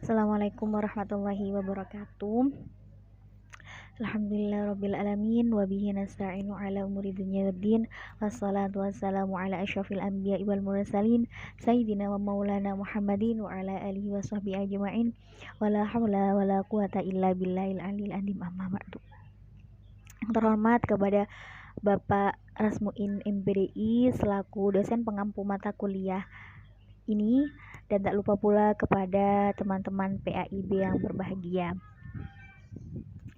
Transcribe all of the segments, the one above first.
Assalamualaikum warahmatullahi wabarakatuh. Alhamdulillahirrabbilalamin. Wabihi nasta'inu ala umuri dunya waddin. Wassalatu wassalamu ala asyrafil anbiya'i wal mursalin Sayyidina wa maulana Muhammadin wa ala alihi wa sahbihi ajma'in. Wala hawla wala quwata illa billahil aliyil azim, amma ba'du. Yang terhormat kepada Bapak Rasmuin MPDI selaku dosen pengampu mata kuliah ini, dan tak lupa pula kepada teman-teman PAIB yang berbahagia.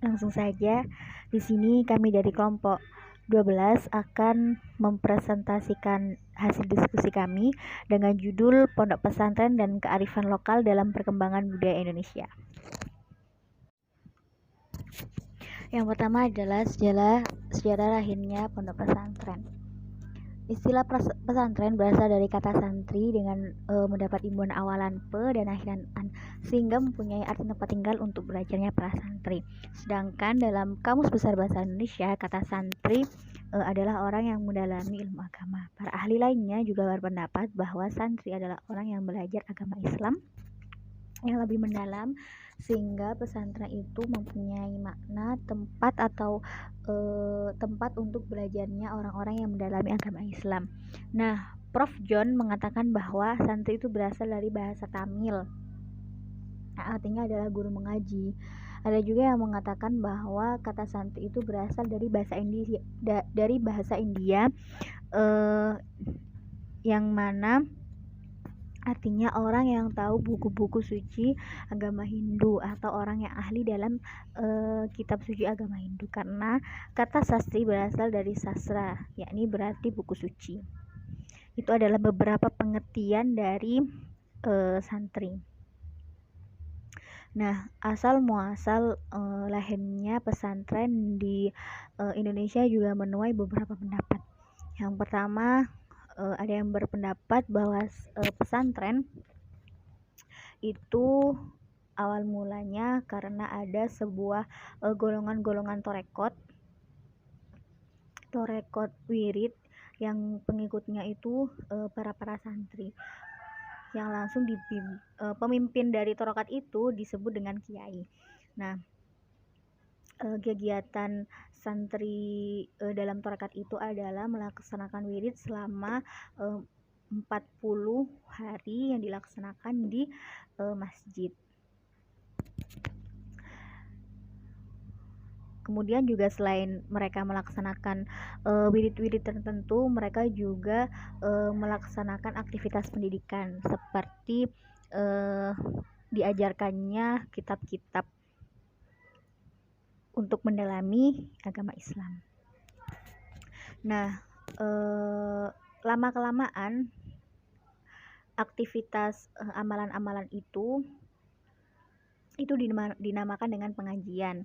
Langsung saja, di sini kami dari kelompok 12 akan mempresentasikan hasil diskusi kami dengan judul Pondok Pesantren dan Kearifan Lokal dalam Perkembangan Budaya Indonesia. Yang pertama adalah sejarah lahirnya pondok pesantren. Istilah pesantren berasal dari kata santri dengan mendapat imbuhan awalan pe dan akhiran an, sehingga mempunyai arti tempat tinggal untuk belajarnya para santri. Sedangkan dalam Kamus Besar Bahasa Indonesia, kata santri adalah orang yang mendalami ilmu agama. Para ahli lainnya juga berpendapat bahwa santri adalah orang yang belajar agama Islam yang lebih mendalam, sehingga pesantren itu mempunyai makna tempat atau tempat untuk belajarnya orang-orang yang mendalami agama Islam. Nah, Prof. John mengatakan bahwa santri itu berasal dari bahasa Tamil, artinya adalah guru mengaji. Ada juga yang mengatakan bahwa kata santri itu berasal dari bahasa India, yang mana artinya orang yang tahu buku-buku suci agama Hindu atau orang yang ahli dalam kitab suci agama Hindu, karena kata sastri berasal dari sastra, yakni berarti buku suci. Itu adalah beberapa pengertian dari santri. Nah, asal muasal lahirnya pesantren di Indonesia juga menuai beberapa pendapat. Yang pertama, ada yang berpendapat bahwa pesantren itu awal mulanya karena ada sebuah golongan-golongan torekot wirid yang pengikutnya itu para santri, yang langsung pemimpin dari torekat itu disebut dengan kiai. Nah, kegiatan santri dalam torekat itu adalah melaksanakan wirid selama 40 hari yang dilaksanakan di masjid. Kemudian juga selain mereka melaksanakan wirid-wirid tertentu, mereka juga melaksanakan aktivitas pendidikan seperti diajarkannya kitab-kitab untuk mendalami agama Islam. Nah, lama-kelamaan aktivitas amalan-amalan itu dinamakan dengan pengajian.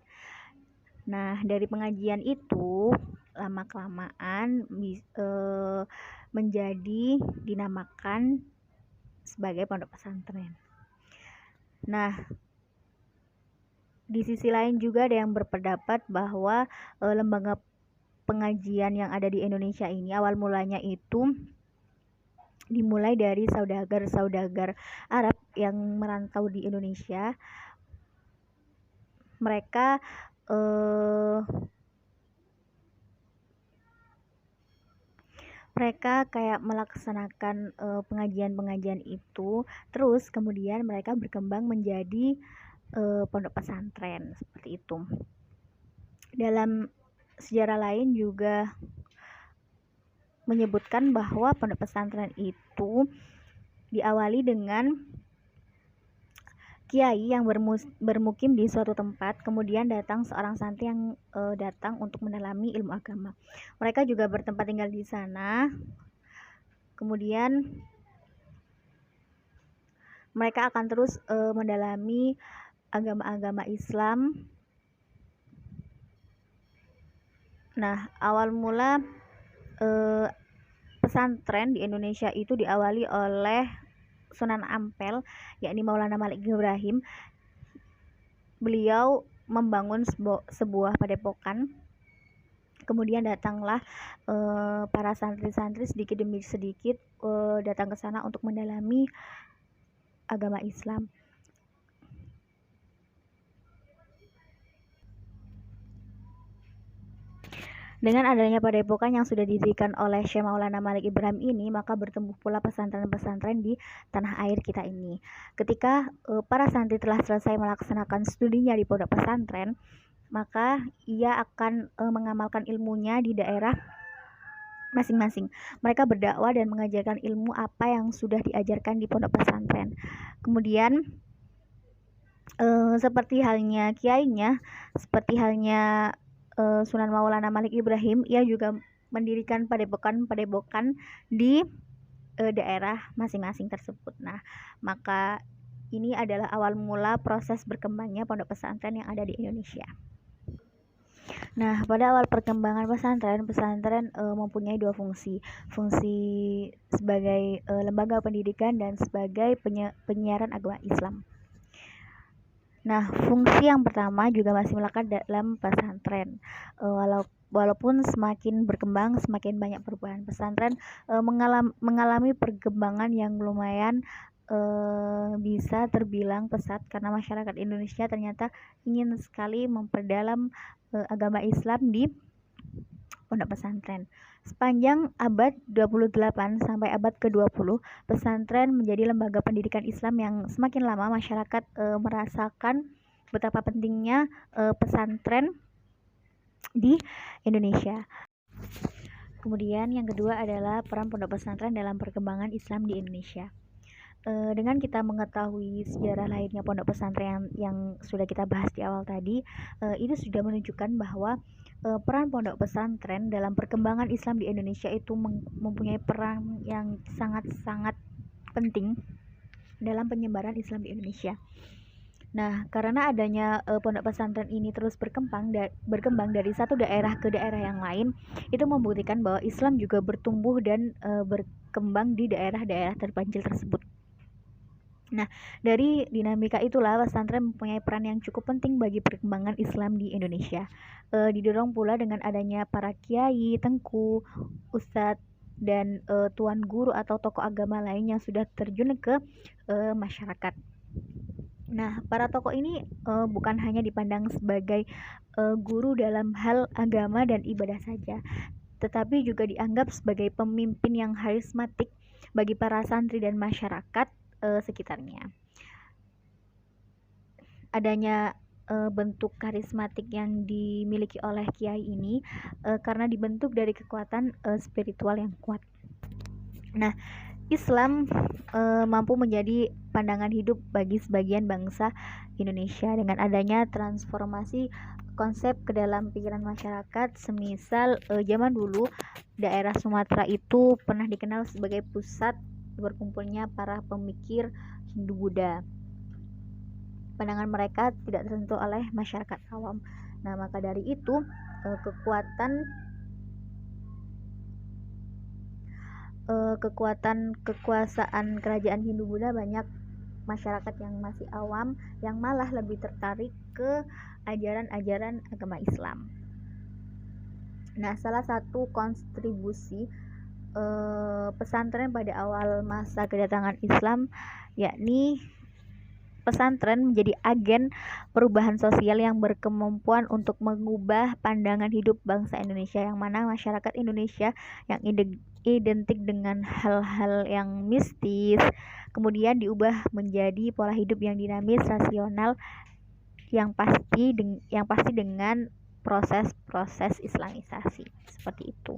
Nah, dari pengajian itu lama-kelamaan menjadi dinamakan sebagai pondok pesantren. Nah, di sisi lain juga ada yang berpendapat bahwa lembaga pengajian yang ada di Indonesia ini awal mulanya itu dimulai dari saudagar Arab yang merantau di Indonesia. Mereka kayak melaksanakan pengajian itu, terus kemudian mereka berkembang menjadi pondok pesantren seperti itu. Dalam sejarah lain juga menyebutkan bahwa pondok pesantren itu diawali dengan kiai yang bermukim di suatu tempat, kemudian datang seorang santri yang datang untuk mendalami ilmu agama. Mereka juga bertempat tinggal di sana. Kemudian mereka akan terus mendalami agama-agama Islam. Nah, awal mula pesantren di Indonesia itu diawali oleh Sunan Ampel, yakni Maulana Malik Ibrahim. Beliau membangun sebuah padepokan. Kemudian datanglah para santri-santri sedikit demi sedikit datang ke sana untuk mendalami agama Islam. Dengan adanya padepokan yang sudah didirikan oleh Syekh Maulana Malik Ibrahim ini, maka bertumbuh pula pesantren-pesantren di tanah air kita ini. Ketika para santri telah selesai melaksanakan studinya di pondok pesantren, maka ia akan mengamalkan ilmunya di daerah masing-masing. Mereka berdakwah dan mengajarkan ilmu apa yang sudah diajarkan di pondok pesantren. Kemudian seperti halnya kiainya, seperti halnya Sunan Maulana Malik Ibrahim, ia juga mendirikan padepokan-padepokan di daerah masing-masing tersebut. Nah, maka ini adalah awal mula proses berkembangnya pondok pesantren yang ada di Indonesia. Nah, pada awal perkembangan pesantren mempunyai dua fungsi sebagai lembaga pendidikan dan sebagai penyiaran agama Islam. Nah, fungsi yang pertama juga masih melekat dalam pesantren. Walaupun semakin berkembang, semakin banyak perubahan. Pesantren mengalami perkembangan yang lumayan bisa terbilang pesat karena masyarakat Indonesia ternyata ingin sekali memperdalam agama Islam di pondok pesantren. Sepanjang abad 28 sampai abad ke-20, pesantren menjadi lembaga pendidikan Islam yang semakin lama masyarakat merasakan betapa pentingnya pesantren di Indonesia. Kemudian yang kedua adalah peran pondok pesantren dalam perkembangan Islam di Indonesia. Dengan kita mengetahui sejarah lahirnya pondok pesantren yang sudah kita bahas di awal tadi, itu sudah menunjukkan bahwa peran pondok pesantren dalam perkembangan Islam di Indonesia itu mempunyai peran yang sangat-sangat penting dalam penyebaran Islam di Indonesia. Nah, karena adanya pondok pesantren ini terus berkembang dari satu daerah ke daerah yang lain, itu membuktikan bahwa Islam juga bertumbuh dan berkembang di daerah-daerah terpencil tersebut. Nah, dari dinamika itulah pesantren mempunyai peran yang cukup penting bagi perkembangan Islam di Indonesia. Didorong pula dengan adanya para kiai, tengku, ustadz, dan tuan guru atau tokoh agama lain yang sudah terjun ke masyarakat. Nah, para tokoh ini bukan hanya dipandang sebagai guru dalam hal agama dan ibadah saja, tetapi juga dianggap sebagai pemimpin yang karismatik bagi para santri dan masyarakat sekitarnya. Adanya bentuk karismatik yang dimiliki oleh kiai ini karena dibentuk dari kekuatan spiritual yang kuat. Nah, Islam mampu menjadi pandangan hidup bagi sebagian bangsa Indonesia dengan adanya transformasi konsep ke dalam pikiran masyarakat. Semisal zaman dulu daerah Sumatera itu pernah dikenal sebagai pusat berkumpulnya para pemikir Hindu Buddha. Pandangan mereka tidak tersentuh oleh masyarakat awam. Nah, maka dari itu kekuasaan kerajaan Hindu Buddha, banyak masyarakat yang masih awam yang malah lebih tertarik ke ajaran-ajaran agama Islam. Nah, salah satu kontribusi pesantren pada awal masa kedatangan Islam yakni pesantren menjadi agen perubahan sosial yang berkemampuan untuk mengubah pandangan hidup bangsa Indonesia, yang mana masyarakat Indonesia yang identik dengan hal-hal yang mistis kemudian diubah menjadi pola hidup yang dinamis, rasional, yang pasti dengan proses-proses islamisasi seperti itu.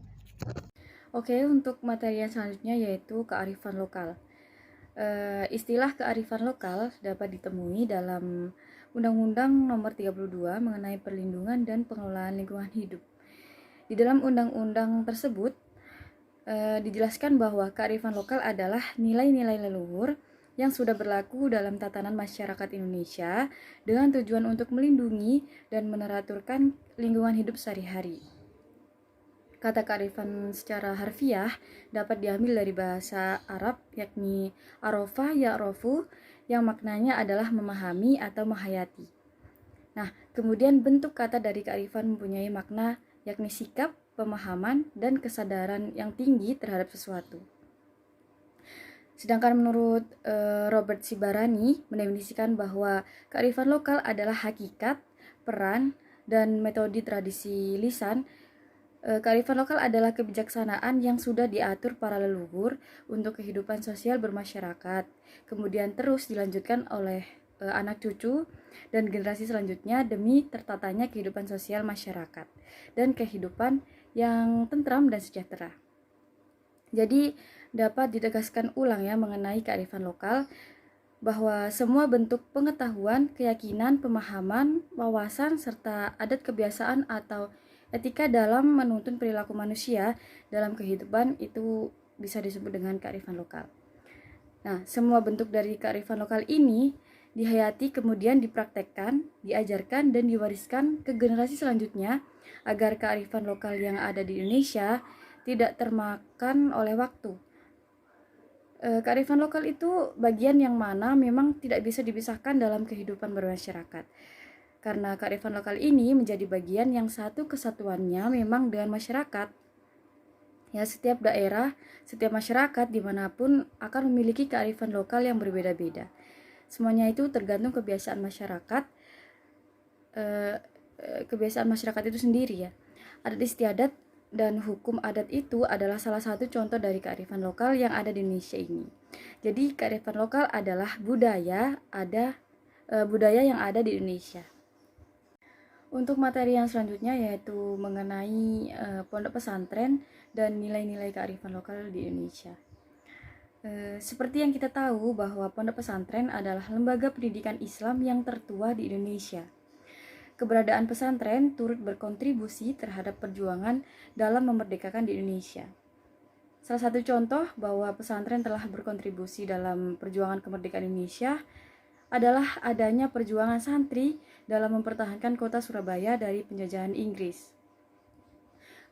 Oke, untuk materi yang selanjutnya yaitu kearifan lokal. Istilah kearifan lokal dapat ditemui dalam Undang-Undang Nomor 32 mengenai perlindungan dan pengelolaan lingkungan hidup. Di dalam undang-undang tersebut dijelaskan bahwa kearifan lokal adalah nilai-nilai leluhur yang sudah berlaku dalam tatanan masyarakat Indonesia dengan tujuan untuk melindungi dan meneraturkan lingkungan hidup sehari-hari. Kata kearifan secara harfiah dapat diambil dari bahasa Arab yakni arofa ya'rofu yang maknanya adalah memahami atau menghayati. Nah, kemudian bentuk kata dari kearifan mempunyai makna yakni sikap, pemahaman, dan kesadaran yang tinggi terhadap sesuatu. Sedangkan menurut Robert Sibarani mendefinisikan bahwa kearifan lokal adalah hakikat, peran, dan metode tradisi lisan Kearifan lokal adalah kebijaksanaan yang sudah diatur para leluhur untuk kehidupan sosial bermasyarakat, kemudian terus dilanjutkan oleh anak cucu dan generasi selanjutnya demi tertatanya kehidupan sosial masyarakat dan kehidupan yang tentram dan sejahtera. Jadi dapat ditegaskan ulang ya mengenai kearifan lokal bahwa semua bentuk pengetahuan, keyakinan, pemahaman, wawasan, serta adat kebiasaan atau etika dalam menuntun perilaku manusia dalam kehidupan itu bisa disebut dengan kearifan lokal. Nah, semua bentuk dari kearifan lokal ini dihayati kemudian dipraktekkan, diajarkan, dan diwariskan ke generasi selanjutnya agar kearifan lokal yang ada di Indonesia tidak termakan oleh waktu. Kearifan lokal itu bagian yang mana memang tidak bisa dipisahkan dalam kehidupan bermasyarakat. Karena kearifan lokal ini menjadi bagian yang satu kesatuannya memang dengan masyarakat. Ya, setiap daerah, setiap masyarakat dimanapun akan memiliki kearifan lokal yang berbeda-beda. Semuanya itu tergantung kebiasaan masyarakat, kebiasaan masyarakat itu sendiri ya. Adat istiadat dan hukum adat itu adalah salah satu contoh dari kearifan lokal yang ada di Indonesia ini. Jadi kearifan lokal adalah budaya yang ada di Indonesia. Untuk materi yang selanjutnya yaitu mengenai pondok pesantren dan nilai-nilai kearifan lokal di Indonesia. Seperti yang kita tahu bahwa pondok pesantren adalah lembaga pendidikan Islam yang tertua di Indonesia. Keberadaan pesantren turut berkontribusi terhadap perjuangan dalam memerdekakan di Indonesia. Salah satu contoh bahwa pesantren telah berkontribusi dalam perjuangan kemerdekaan Indonesia adalah adanya perjuangan santri dalam mempertahankan kota Surabaya dari penjajahan Inggris.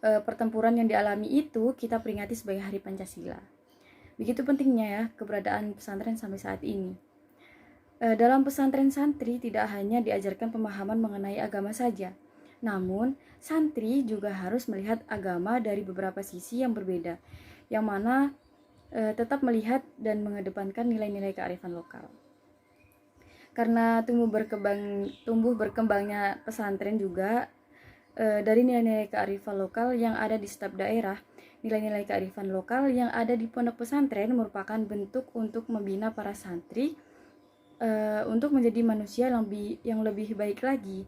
Pertempuran yang dialami itu kita peringati sebagai Hari Pancasila. Begitu pentingnya ya keberadaan pesantren sampai saat ini. Dalam pesantren santri tidak hanya diajarkan pemahaman mengenai agama saja, namun santri juga harus melihat agama dari beberapa sisi yang berbeda, yang mana tetap melihat dan mengedepankan nilai-nilai kearifan lokal. Karena tumbuh berkembangnya pesantren juga dari nilai-nilai kearifan lokal yang ada di setiap daerah. Nilai-nilai kearifan lokal yang ada di pondok pesantren merupakan bentuk untuk membina para santri untuk menjadi manusia yang lebih baik lagi.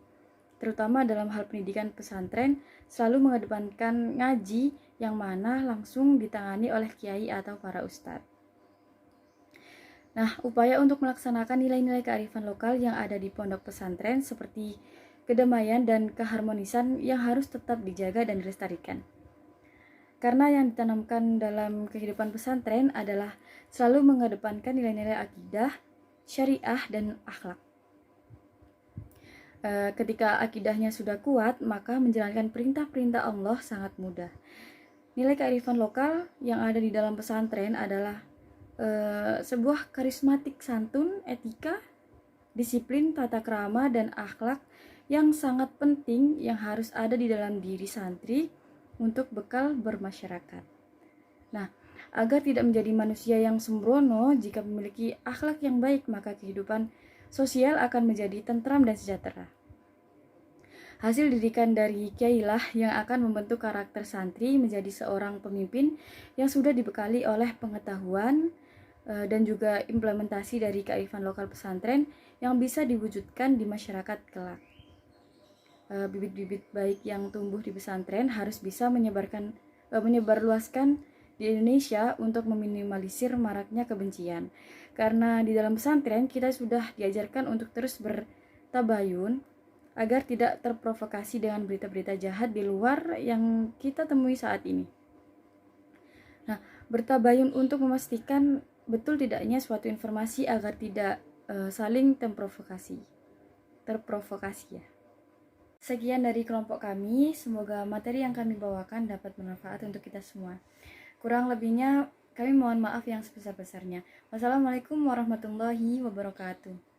Terutama dalam hal pendidikan pesantren selalu mengedepankan ngaji yang mana langsung ditangani oleh kiai atau para ustadz. Nah, upaya untuk melaksanakan nilai-nilai kearifan lokal yang ada di pondok pesantren seperti kedamaian dan keharmonisan yang harus tetap dijaga dan dilestarikan. Karena yang ditanamkan dalam kehidupan pesantren adalah selalu mengedepankan nilai-nilai akidah, syariah, dan akhlak. Ketika akidahnya sudah kuat, maka menjalankan perintah-perintah Allah sangat mudah. Nilai kearifan lokal yang ada di dalam pesantren adalah sebuah karismatik santun, etika, disiplin, tata krama, dan akhlak yang sangat penting yang harus ada di dalam diri santri untuk bekal bermasyarakat. Nah, agar tidak menjadi manusia yang sembrono, jika memiliki akhlak yang baik, maka kehidupan sosial akan menjadi tentram dan sejahtera. Hasil didikan dari kiailah yang akan membentuk karakter santri menjadi seorang pemimpin yang sudah dibekali oleh pengetahuan dan juga implementasi dari kearifan lokal pesantren yang bisa diwujudkan di masyarakat kelak. Bibit-bibit baik yang tumbuh di pesantren harus bisa menyebarluaskan di Indonesia untuk meminimalisir maraknya kebencian. Karena di dalam pesantren kita sudah diajarkan untuk terus bertabayun agar tidak terprovokasi dengan berita-berita jahat di luar yang kita temui saat ini. Nah, bertabayun untuk memastikan betul tidaknya suatu informasi agar tidak saling terprovokasi ya. Sekian dari kelompok kami, semoga materi yang kami bawakan dapat bermanfaat untuk kita semua. Kurang lebihnya kami mohon maaf yang sebesar-besarnya. Wassalamualaikum warahmatullahi wabarakatuh.